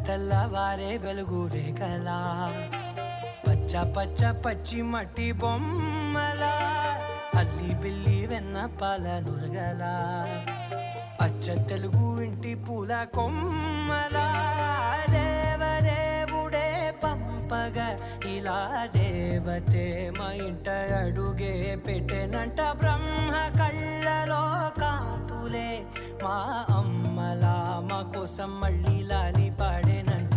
తెల్లవారే వెలుగు రేఖలా పచ్చ పచ్చ పచ్చి మట్టి బొమ్మలా అల్లి బిల్లి వెన్న పాల నురగలా అచ్చ తెలుగు ఇంటి పూల కొమ్మలా దేవదేవుడే పంపగా ఇలా దేవతే మా ఇంట అడుగే పెట్టెనంట బ్రహ్మ కళ్ళలో కాంతులే మా అమ్మలా మా కోసం మళ్ళీ లాలి పాడేనంట.